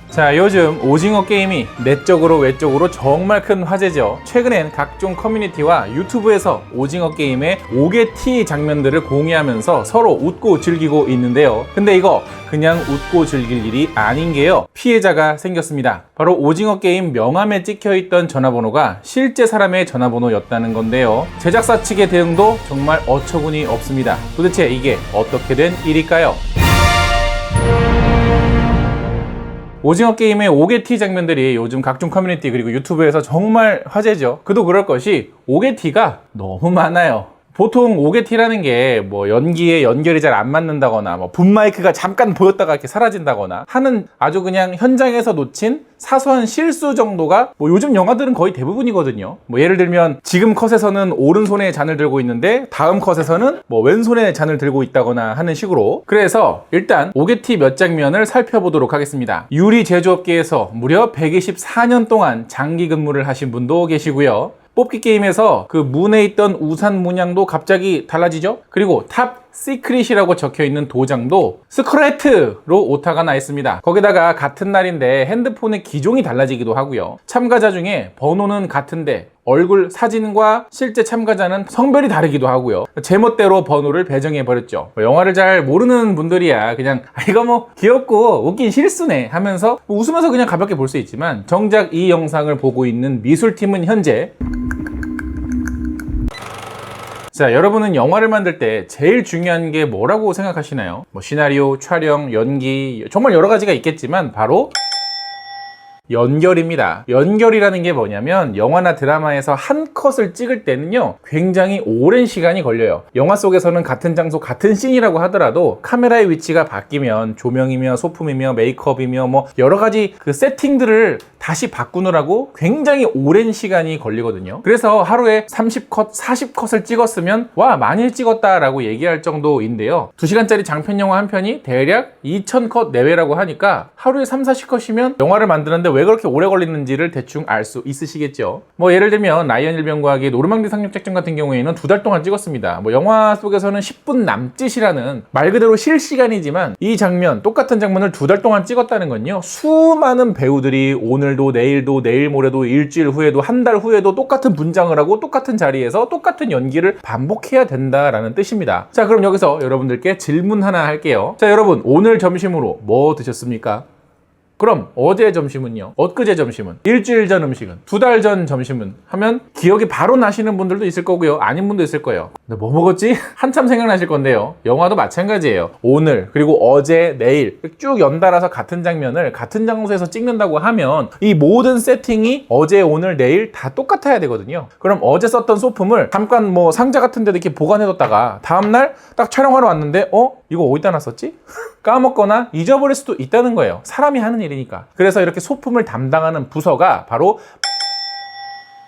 자, 요즘 오징어 게임이 내적으로 외적으로 정말 큰 화제죠. 최근엔 각종 커뮤니티와 유튜브에서 오징어 게임의 5개 T 장면들을 공유하면서 서로 웃고 즐기고 있는데요. 근데 이거 그냥 웃고 즐길 일이 아닌 게요. 피해자가 생겼습니다. 바로 오징어 게임 명함에 찍혀있던 전화번호가 실제 사람의 전화번호였다는 건데요. 제작사 측의 대응도 정말 어처구니 없습니다. 도대체 이게 어떻게 된 일일까요? 오징어 게임의 5개 T 장면들이 요즘 각종 커뮤니티 그리고 유튜브에서 정말 화제죠. 그도 그럴 것이 5개 T가 너무 많아요. 보통 5개 T라는 게 뭐 연기에 연결이 잘 안 맞는다거나 뭐 붐마이크가 잠깐 보였다가 이렇게 사라진다거나 하는 아주 그냥 현장에서 놓친 사소한 실수 정도가 뭐 요즘 영화들은 거의 대부분이거든요. 뭐 예를 들면 지금 컷에서는 오른손에 잔을 들고 있는데 다음 컷에서는 뭐 왼손에 잔을 들고 있다거나 하는 식으로. 그래서 일단 5개 T 몇 장면을 살펴보도록 하겠습니다. 유리 제조업계에서 무려 124년 동안 장기 근무를 하신 분도 계시고요. 뽑기 게임에서 그 문에 있던 우산 문양도 갑자기 달라지죠? 그리고 탑 시크릿이라고 적혀있는 도장도 스크래트로 오타가 나 있습니다. 거기다가 같은 날인데 핸드폰의 기종이 달라지기도 하고요. 참가자 중에 번호는 같은데 얼굴 사진과 실제 참가자는 성별이 다르기도 하고요. 제멋대로 번호를 배정해버렸죠. 영화를 잘 모르는 분들이야 그냥 이거 뭐 귀엽고 웃긴 실수네 하면서 웃으면서 그냥 가볍게 볼 수 있지만 정작 이 영상을 보고 있는 미술팀은 현재 자, 여러분은 영화를 만들 때 제일 중요한 게 뭐라고 생각하시나요? 뭐 시나리오, 촬영, 연기 정말 여러 가지가 있겠지만 바로 연결입니다. 연결이라는 게 뭐냐면 영화나 드라마에서 한 컷을 찍을 때는요 굉장히 오랜 시간이 걸려요. 영화 속에서는 같은 장소 같은 씬이라고 하더라도 카메라의 위치가 바뀌면 조명이며 소품이며 메이크업이며 뭐 여러 가지 그 세팅들을 다시 바꾸느라고 굉장히 오랜 시간이 걸리거든요. 그래서 하루에 30컷, 40컷을 찍었으면 와 많이 찍었다 라고 얘기할 정도인데요. 2시간짜리 장편 영화 한 편이 대략 2000컷 내외라고 하니까 하루에 3, 40컷이면 영화를 만드는데 왜 그렇게 오래 걸리는지를 대충 알 수 있으시겠죠. 뭐 예를 들면 라이언 일병과학의 노르망디 상륙작전 같은 경우에는 2달 동안 찍었습니다. 뭐 영화 속에서는 10분 남짓이라는 말 그대로 실시간이지만 이 장면, 똑같은 장면을 2달 동안 찍었다는 건요 수많은 배우들이 오늘도 내일도 내일 모레도 일주일 후에도 한 달 후에도 똑같은 분장을 하고 똑같은 자리에서 똑같은 연기를 반복해야 된다라는 뜻입니다. 자, 그럼 여기서 여러분들께 질문 하나 할게요. 자, 여러분 오늘 점심으로 뭐 드셨습니까? 그럼 어제 점심은요? 엊그제 점심은? 일주일 전 음식은? 2달 전 점심은? 하면 기억이 바로 나시는 분들도 있을 거고요. 아닌 분도 있을 거예요. 근데 뭐 먹었지? 한참 생각나실 건데요. 영화도 마찬가지예요. 오늘 그리고 어제 내일 쭉 연달아서 같은 장면을 같은 장소에서 찍는다고 하면 이 모든 세팅이 어제 오늘 내일 다 똑같아야 되거든요. 그럼 어제 썼던 소품을 잠깐 뭐 상자 같은 데도 이렇게 보관해뒀다가 다음날 딱 촬영하러 왔는데 이거 어디다 놨었지? 까먹거나 잊어버릴 수도 있다는 거예요. 사람이 하는 일이니까. 그래서 이렇게 소품을 담당하는 부서가 바로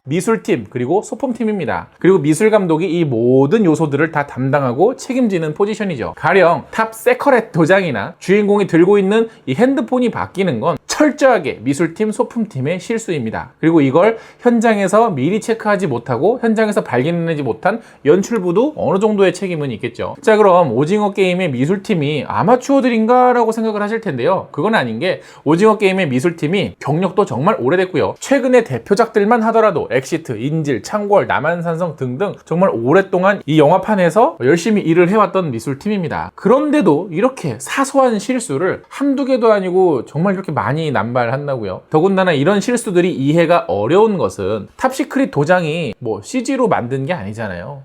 미술팀 그리고 소품팀입니다. 그리고 미술감독이 이 모든 요소들을 다 담당하고 책임지는 포지션이죠. 가령 탑 세커렛 도장이나 주인공이 들고 있는 이 핸드폰이 바뀌는 건 철저하게 미술팀, 소품팀의 실수입니다. 그리고 이걸 현장에서 미리 체크하지 못하고 현장에서 발견해내지 못한 연출부도 어느 정도의 책임은 있겠죠. 자, 그럼 오징어 게임의 미술팀이 아마추어들인가? 라고 생각을 하실 텐데요. 그건 아닌 게 오징어 게임의 미술팀이 경력도 정말 오래됐고요. 최근의 대표작들만 하더라도 엑시트, 인질, 창궐, 남한산성 등등 정말 오랫동안 이 영화판에서 열심히 일을 해왔던 미술팀입니다. 그런데도 이렇게 사소한 실수를 한두 개도 아니고 정말 이렇게 많이 남발한다고요. 더군다나 이런 실수들이 이해가 어려운 것은 탑시크릿 도장이 뭐 CG로 만든 게 아니잖아요.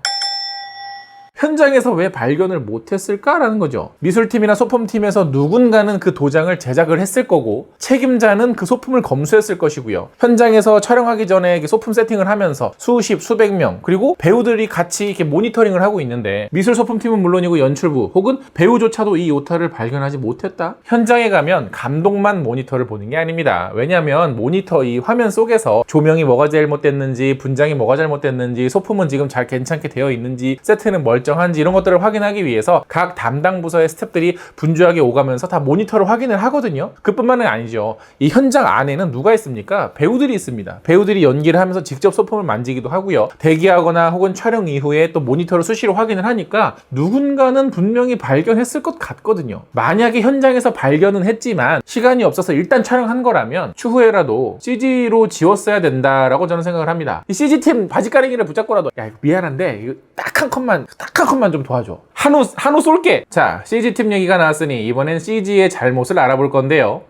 현장에서 왜 발견을 못했을까라는 거죠. 미술팀이나 소품팀에서 누군가는 그 도장을 제작을 했을 거고 책임자는 그 소품을 검수했을 것이고요. 현장에서 촬영하기 전에 소품 세팅을 하면서 수십, 수백 명 그리고 배우들이 같이 이렇게 모니터링을 하고 있는데 미술 소품팀은 물론이고 연출부 혹은 배우조차도 이 오타를 발견하지 못했다? 현장에 가면 감독만 모니터를 보는 게 아닙니다. 왜냐하면 모니터 이 화면 속에서 조명이 뭐가 잘못됐는지 분장이 뭐가 잘못됐는지 소품은 지금 잘 괜찮게 되어 있는지 세트는 멀쩡 멀쩡한지 이런 것들을 확인하기 위해서 각 담당 부서의 스태프들이 분주하게 오가면서 다 모니터를 확인을 하거든요. 그뿐만은 아니죠. 이 현장 안에는 누가 있습니까? 배우들이 있습니다. 배우들이 연기를 하면서 직접 소품을 만지기도 하고요. 대기하거나 혹은 촬영 이후에 또 모니터로 수시로 확인을 하니까 누군가는 분명히 발견했을 것 같거든요. 만약에 현장에서 발견은 했지만 시간이 없어서 일단 촬영한 거라면 추후에라도 CG로 지웠어야 된다라고 저는 생각을 합니다. 이 CG팀 바지가랭이를 붙잡고라도 야 이거 미안한데 이거 딱 한 컷만 좀 도와줘. 한우 쏠게. 자, CG팀 얘기가 나왔으니 이번엔 CG의 잘못을 알아볼 건데요.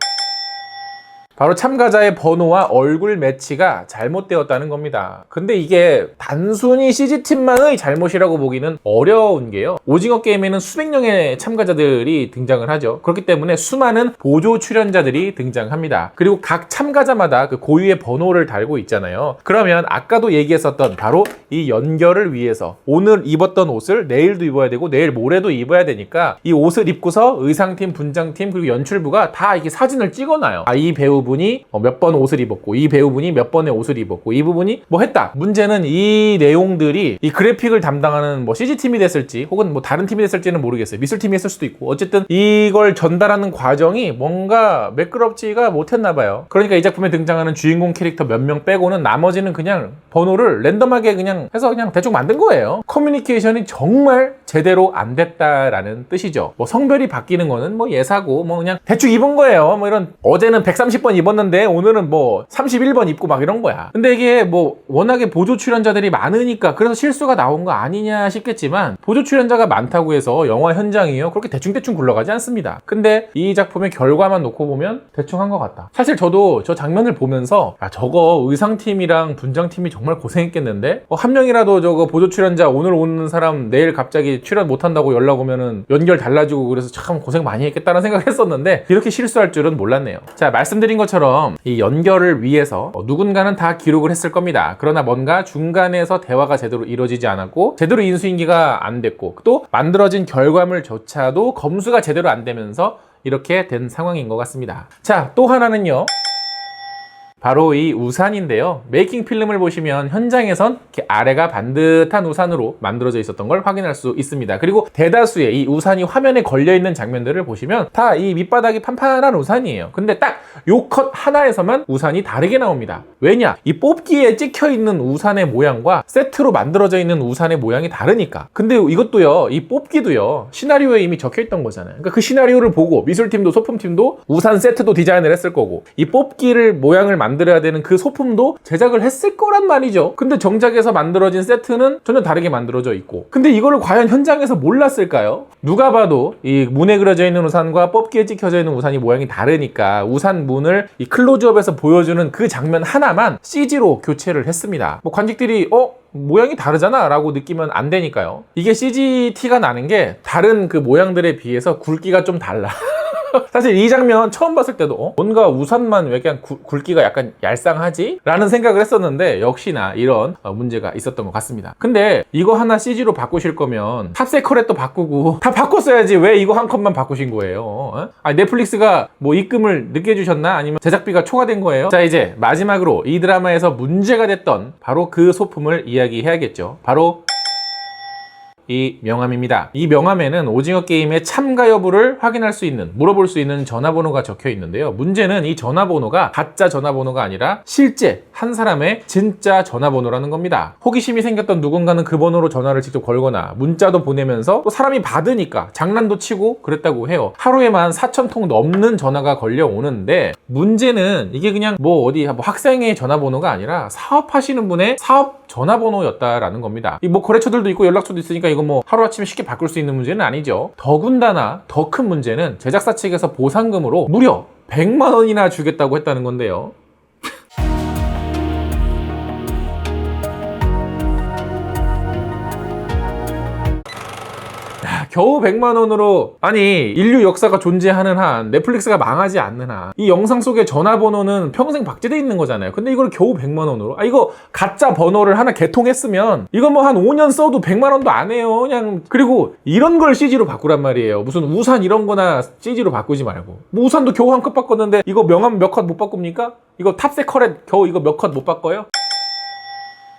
바로 참가자의 번호와 얼굴 매치가 잘못되었다는 겁니다. 근데 이게 단순히 CG팀만의 잘못이라고 보기는 어려운 게요. 오징어 게임에는 수백 명의 참가자들이 등장을 하죠. 그렇기 때문에 수많은 보조 출연자들이 등장합니다. 그리고 각 참가자마다 그 고유의 번호를 달고 있잖아요. 그러면 아까도 얘기했었던 바로 이 연결을 위해서 오늘 입었던 옷을 내일도 입어야 되고 내일 모레도 입어야 되니까 이 옷을 입고서 의상팀, 분장팀 그리고 연출부가 다 이렇게 사진을 찍어놔요. 이 배우분이 몇 번 옷을 입었고 이 배우분이 몇 번의 옷을 입었고 이 부분이 뭐 했다. 문제는 이 내용들이 이 그래픽을 담당하는 뭐 CG팀이 됐을지 혹은 뭐 다른 팀이 됐을지는 모르겠어요. 미술팀이 했을 수도 있고 어쨌든 이걸 전달하는 과정이 뭔가 매끄럽지가 못했나 봐요. 그러니까 이 작품에 등장하는 주인공 캐릭터 몇 명 빼고는 나머지는 그냥 번호를 랜덤하게 그냥 해서 그냥 대충 만든 거예요. 커뮤니케이션이 정말 제대로 안 됐다라는 뜻이죠. 뭐 성별이 바뀌는 거는 뭐 예사고 뭐 그냥 대충 입은 거예요. 뭐 이런 어제는 130번 입었는데 오늘은 뭐 31번 입고 막 이런 거야. 근데 이게 뭐 워낙에 보조 출연자들이 많으니까 그래서 실수가 나온 거 아니냐 싶겠지만 보조 출연자가 많다고 해서 영화 현장이요 그렇게 대충대충 굴러가지 않습니다. 근데 이 작품의 결과만 놓고 보면 대충 한 것 같다. 사실 저도 저 장면을 보면서 저거 의상팀이랑 분장팀이 정말 고생했겠는데 한 명이라도 저거 보조 출연자 오늘 오는 사람 내일 갑자기 출연 못한다고 연락 오면은 연결 달라지고 그래서 참 고생 많이 했겠다는 생각을 했었는데 이렇게 실수할 줄은 몰랐네요. 자, 말씀드린 것처럼 이 연결을 위해서 누군가는 다 기록을 했을 겁니다. 그러나 뭔가 중간에서 대화가 제대로 이루어지지 않았고 제대로 인수인계가 안 됐고 또 만들어진 결과물조차도 검수가 제대로 안 되면서 이렇게 된 상황인 것 같습니다. 자, 또 하나는요. 바로 이 우산인데요. 메이킹 필름을 보시면 현장에선 이렇게 아래가 반듯한 우산으로 만들어져 있었던 걸 확인할 수 있습니다. 그리고 대다수의 이 우산이 화면에 걸려있는 장면들을 보시면 다 이 밑바닥이 판판한 우산이에요. 근데 딱 요 컷 하나에서만 우산이 다르게 나옵니다. 왜냐? 이 뽑기에 찍혀있는 우산의 모양과 세트로 만들어져 있는 우산의 모양이 다르니까. 근데 이것도요, 이 뽑기도요, 시나리오에 이미 적혀있던 거잖아요. 그러니까 그 시나리오를 보고 미술팀도 소품팀도 우산 세트도 디자인을 했을 거고 이 뽑기를 모양을 만들어야 되는 그 소품도 제작을 했을 거란 말이죠. 근데 정작에서 만들어진 세트는 전혀 다르게 만들어져 있고 근데 이거를 과연 현장에서 몰랐을까요? 누가 봐도 이 문에 그려져 있는 우산과 뽑기에 찍혀져 있는 우산이 모양이 다르니까 우산 문을 이 클로즈업에서 보여주는 그 장면 하나만 CG로 교체를 했습니다. 뭐 관객들이 모양이 다르잖아 라고 느끼면 안 되니까요. 이게 CG 티가 나는 게 다른 그 모양들에 비해서 굵기가 좀 달라. 사실 이 장면 처음 봤을 때도 뭔가 우산만 왜 그냥 굵기가 약간 얄쌍하지? 라는 생각을 했었는데 역시나 이런 문제가 있었던 것 같습니다. 근데 이거 하나 CG로 바꾸실 거면 탑세 컬렛도 바꾸고 다 바꿨어야지 왜 이거 한 컷만 바꾸신 거예요? 넷플릭스가 뭐 입금을 늦게 해주셨나? 아니면 제작비가 초과된 거예요? 자, 이제 마지막으로 이 드라마에서 문제가 됐던 바로 그 소품을 이야기해야겠죠. 바로 이 명함입니다. 이 명함에는 오징어 게임의 참가 여부를 확인할 수 있는, 물어볼 수 있는 전화번호가 적혀 있는데요. 문제는 이 전화번호가 가짜 전화번호가 아니라 실제 한 사람의 진짜 전화번호라는 겁니다. 호기심이 생겼던 누군가는 그 번호로 전화를 직접 걸거나 문자도 보내면서 또 사람이 받으니까 장난도 치고 그랬다고 해요. 하루에만 4,000통 넘는 전화가 걸려오는데 문제는 이게 그냥 뭐 어디 학생의 전화번호가 아니라 사업하시는 분의 사업 전화번호였다라는 겁니다. 뭐 거래처들도 있고 연락처도 있으니까 이거 뭐 하루아침에 쉽게 바꿀 수 있는 문제는 아니죠. 더군다나 더 큰 문제는 제작사 측에서 보상금으로 무려 100만 원이나 주겠다고 했다는 건데요. 겨우 100만 원으로 아니 인류 역사가 존재하는 한 넷플릭스가 망하지 않는 한 이 영상 속의 전화번호는 평생 박제돼 있는 거잖아요. 근데 이걸 겨우 100만 원으로 이거 가짜 번호를 하나 개통했으면 이거 뭐 한 5년 써도 100만 원도 안 해요. 그냥 그리고 이런 걸 CG로 바꾸란 말이에요. 무슨 우산 이런 거나 CG로 바꾸지 말고 뭐 우산도 겨우 한 컷 바꿨는데 이거 명함 몇 컷 못 바꿉니까? 이거 탑세 컬에 겨우 이거 몇 컷 못 바꿔요?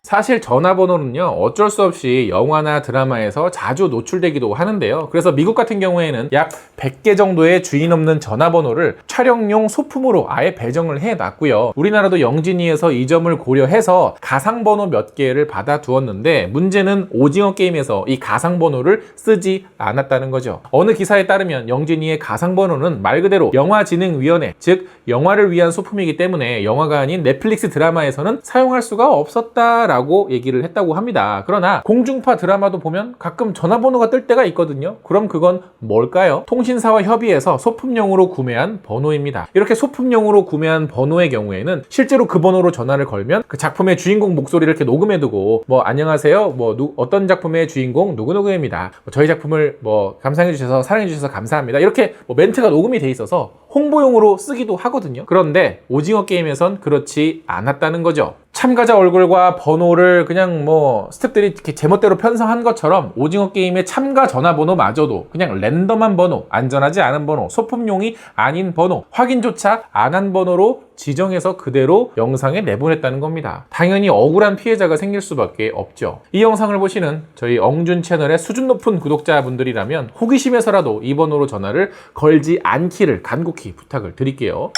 사실 전화번호는요, 어쩔 수 없이 영화나 드라마에서 자주 노출되기도 하는데요. 그래서 미국 같은 경우에는 약 100개 정도의 주인 없는 전화번호를 촬영용 소품으로 아예 배정을 해놨고요. 우리나라도 영진이에서 이 점을 고려해서 가상번호 몇 개를 받아두었는데, 문제는 오징어 게임에서 이 가상번호를 쓰지 않았다는 거죠. 어느 기사에 따르면 영진이의 가상번호는 말 그대로 영화진흥위원회, 즉 영화를 위한 소품이기 때문에 영화가 아닌 넷플릭스 드라마에서는 사용할 수가 없었다라고 얘기를 했다고 합니다. 그러나 공중파 드라마도 보면 가끔 전화번호가 뜰 때가 있거든요. 그럼 그건 뭘까요? 통신사와 협의해서 소품용으로 구매한 번호입니다. 이렇게 소품용으로 구매한 번호의 경우에는 실제로 그 번호로 전화를 걸면 그 작품의 주인공 목소리를 이렇게 녹음해두고, 안녕하세요, 어떤 작품의 주인공 누구누구입니다, 저희 작품을 감상해주셔서 사랑해주셔서 감사합니다, 이렇게 멘트가 녹음이 돼 있어서 홍보용으로 쓰기도 하거든요. 그런데 오징어 게임에선 그렇지 않았다는 거죠. 참가자 얼굴과 번호를 그냥 스태프들이 이렇게 제멋대로 편성한 것처럼 오징어 게임의 참가 전화번호마저도 그냥 랜덤한 번호, 안전하지 않은 번호, 소품용이 아닌 번호, 확인조차 안 한 번호로 지정해서 그대로 영상에 내보냈다는 겁니다. 당연히 억울한 피해자가 생길 수밖에 없죠. 이 영상을 보시는 저희 엉준 채널의 수준 높은 구독자분들이라면 호기심에서라도 이 번호로 전화를 걸지 않기를 간곡히 부탁을 드릴게요.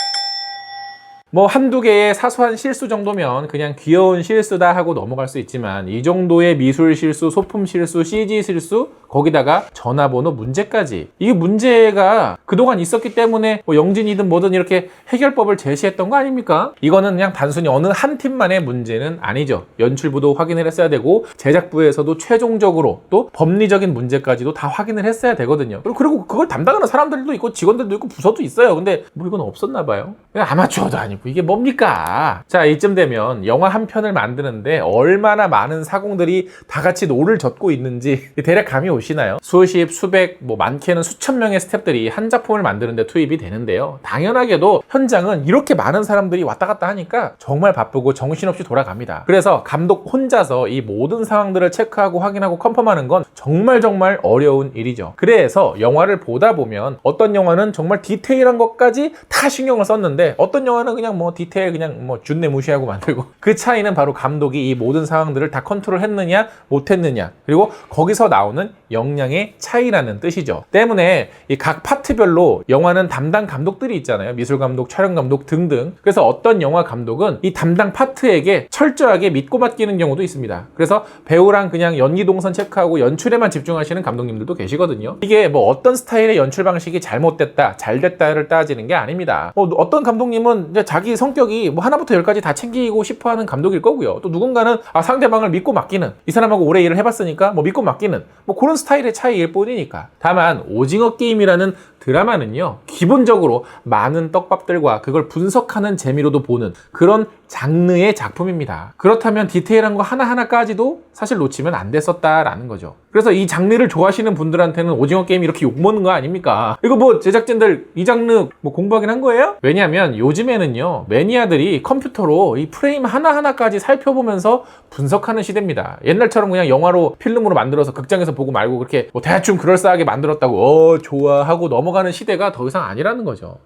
한두 개의 사소한 실수 정도면 그냥 귀여운 실수다 하고 넘어갈 수 있지만, 이 정도의 미술 실수, 소품 실수, CG 실수, 거기다가 전화번호 문제까지, 이게 문제가 그동안 있었기 때문에 영진이든 뭐든 이렇게 해결법을 제시했던 거 아닙니까? 이거는 그냥 단순히 어느 한 팀만의 문제는 아니죠. 연출부도 확인을 했어야 되고, 제작부에서도 최종적으로 또 법리적인 문제까지도 다 확인을 했어야 되거든요. 그리고 그걸 담당하는 사람들도 있고 직원들도 있고 부서도 있어요. 근데 이건 없었나 봐요. 아마추어도 아니고 이게 뭡니까? 자, 이쯤 되면 영화 한 편을 만드는데 얼마나 많은 사공들이 다 같이 노를 젓고 있는지 대략 감이 오시나요? 수십, 수백, 많게는 수천 명의 스태프들이 한 작품을 만드는데 투입이 되는데요. 당연하게도 현장은 이렇게 많은 사람들이 왔다 갔다 하니까 정말 바쁘고 정신없이 돌아갑니다. 그래서 감독 혼자서 이 모든 상황들을 체크하고 확인하고 컨펌하는 건 정말 어려운 일이죠. 그래서 영화를 보다 보면 어떤 영화는 정말 디테일한 것까지 다 신경을 썼는데, 어떤 영화는 그냥 디테일 그냥 준내 무시하고 만들고, 그 차이는 바로 감독이 이 모든 상황들을 다 컨트롤 했느냐 못했느냐, 그리고 거기서 나오는 역량의 차이라는 뜻이죠. 때문에 이 각 파트별로 영화는 담당 감독들이 있잖아요. 미술감독, 촬영감독 등등. 그래서 어떤 영화 감독은 이 담당 파트에게 철저하게 믿고 맡기는 경우도 있습니다. 그래서 배우랑 그냥 연기 동선 체크하고 연출에만 집중하시는 감독님들도 계시거든요. 이게 어떤 스타일의 연출 방식이 잘못됐다, 잘됐다를 따지는 게 아닙니다. 어떤 감독님은 이제 자기 성격이 하나부터 열까지 다 챙기고 싶어하는 감독일 거고요. 또 누군가는 상대방을 믿고 맡기는, 이 사람하고 오래 일을 해봤으니까 믿고 맡기는 그런 스타일의 차이일 뿐이니까. 다만 오징어 게임이라는 드라마는요, 기본적으로 많은 떡밥들과 그걸 분석하는 재미로도 보는 그런 장르의 작품입니다. 그렇다면 디테일한 거 하나하나까지도 사실 놓치면 안 됐었다라는 거죠. 그래서 이 장르를 좋아하시는 분들한테는 오징어 게임이 이렇게 욕먹는 거 아닙니까? 이거 제작진들 이 장르 공부하긴 한 거예요? 왜냐하면 요즘에는요, 매니아들이 컴퓨터로 이 프레임 하나하나까지 살펴보면서 분석하는 시대입니다. 옛날처럼 그냥 영화로 필름으로 만들어서 극장에서 보고 말고 그렇게 대충 그럴싸하게 만들었다고 좋아하고 넘어가는 시대가 더 이상 아니라는 거죠.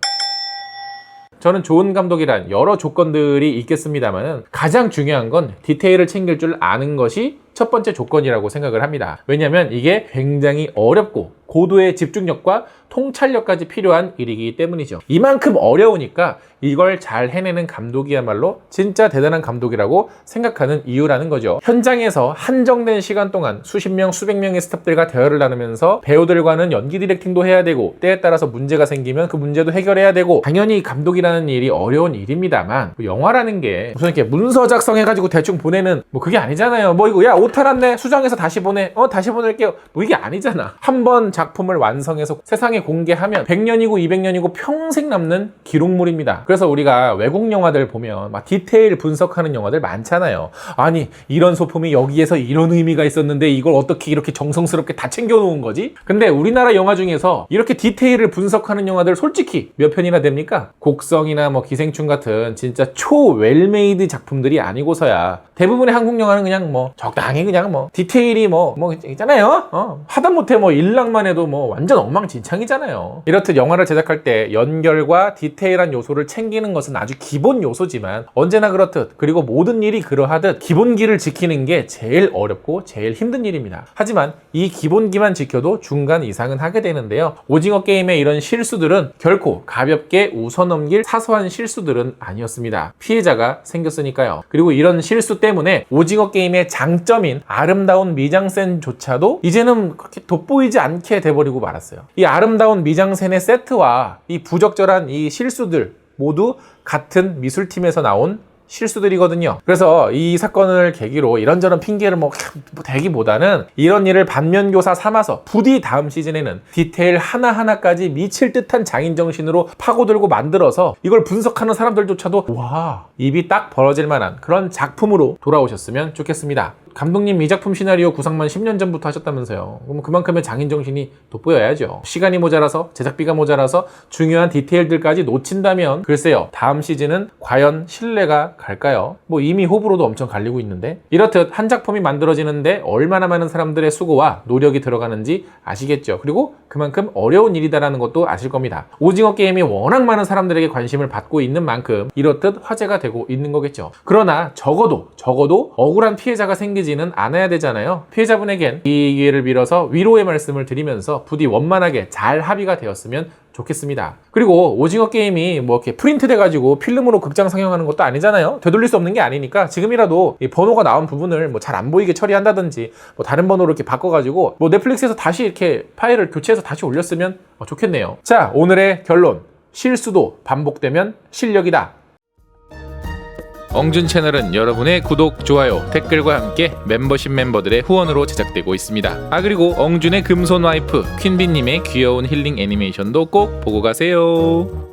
저는 좋은 감독이란 여러 조건들이 있겠습니다만, 가장 중요한 건 디테일을 챙길 줄 아는 것이 첫 번째 조건이라고 생각을 합니다. 왜냐하면 이게 굉장히 어렵고 고도의 집중력과 통찰력까지 필요한 일이기 때문이죠. 이만큼 어려우니까 이걸 잘 해내는 감독이야말로 진짜 대단한 감독이라고 생각하는 이유라는 거죠. 현장에서 한정된 시간 동안 수십 명, 수백 명의 스태프들과 대화를 나누면서 배우들과는 연기 디렉팅도 해야 되고, 때에 따라서 문제가 생기면 그 문제도 해결해야 되고, 당연히 감독이라는 일이 어려운 일입니다만, 영화라는 게 무슨 이렇게 문서 작성해가지고 대충 보내는 그게 아니잖아요. 이거 야 옷 탈았네, 수정해서 다시 보내, 다시 보낼게요, 이게 아니잖아. 한 번 작품을 완성해서 세상에 공개하면 100년이고 200년이고 평생 남는 기록물입니다. 그래서 우리가 외국 영화들 보면 디테일 분석하는 영화들 많잖아요. 아니, 이런 소품이 여기에서 이런 의미가 있었는데 이걸 어떻게 이렇게 정성스럽게 다 챙겨놓은 거지? 근데 우리나라 영화 중에서 이렇게 디테일을 분석하는 영화들 솔직히 몇 편이나 됩니까? 곡성이나 기생충 같은 진짜 초 웰메이드 작품들이 아니고서야 대부분의 한국 영화는 그냥 적당히 굉장히 그냥 뭐 디테일이 뭐 있잖아요. 하다못해 뭐 일락만 해도 뭐 완전 엉망진창이잖아요. 이렇듯 영화를 제작할 때 연결과 디테일한 요소를 챙기는 것은 아주 기본 요소지만 언제나 그렇듯 그리고 모든 일이 그러하듯 기본기를 지키는 게 제일 어렵고 제일 힘든 일입니다. 하지만 이 기본기만 지켜도 중간 이상은 하게 되는데요. 오징어 게임의 이런 실수들은 결코 가볍게 웃어넘길 사소한 실수들은 아니었습니다. 피해자가 생겼으니까요. 그리고 이런 실수 때문에 오징어 게임의 장점인 아름다운 미장센조차도 이제는 그렇게 돋보이지 않게 돼버리고 말았어요. 이 아름다운 미장센의 세트와 이 부적절한 이 실수들 모두 같은 미술팀에서 나온 실수들이거든요. 그래서 이 사건을 계기로 이런저런 핑계를 대기보다는 이런 일을 반면교사 삼아서 부디 다음 시즌에는 디테일 하나하나까지 미칠 듯한 장인정신으로 파고들고 만들어서 이걸 분석하는 사람들조차도 와, 입이 딱 벌어질 만한 그런 작품으로 돌아오셨으면 좋겠습니다. 감독님 이 작품 시나리오 구상만 10년 전부터 하셨다면서요. 그럼 그만큼의 장인정신이 돋보여야죠. 시간이 모자라서 제작비가 모자라서 중요한 디테일들까지 놓친다면 글쎄요, 다음 시즌은 과연 신뢰가 갈까요? 뭐 이미 호불호도 엄청 갈리고 있는데. 이렇듯 한 작품이 만들어지는데 얼마나 많은 사람들의 수고와 노력이 들어가는지 아시겠죠. 그리고 그만큼 어려운 일이다라는 것도 아실 겁니다. 오징어 게임이 워낙 많은 사람들에게 관심을 받고 있는 만큼 이렇듯 화제가 되고 있는 거겠죠. 그러나 적어도 억울한 피해자가 생기지는 않아야 되잖아요. 피해자분에겐 이 기회를 빌어서 위로의 말씀을 드리면서 부디 원만하게 잘 합의가 되었으면 좋겠습니다. 그리고 오징어 게임이 뭐 이렇게 프린트 돼가지고 필름으로 극장 상영하는 것도 아니잖아요. 되돌릴 수 없는 게 아니니까 지금이라도 이 번호가 나온 부분을 뭐 잘 안 보이게 처리한다든지 뭐 다른 번호로 이렇게 바꿔가지고 뭐 넷플릭스에서 다시 이렇게 파일을 교체해서 다시 올렸으면 좋겠네요. 자, 오늘의 결론. 실수도 반복되면 실력이다. 엉준 채널은 여러분의 구독, 좋아요, 댓글과 함께 멤버십 멤버들의 후원으로 제작되고 있습니다. 그리고 엉준의 금손 와이프 퀸비님의 귀여운 힐링 애니메이션도 꼭 보고 가세요.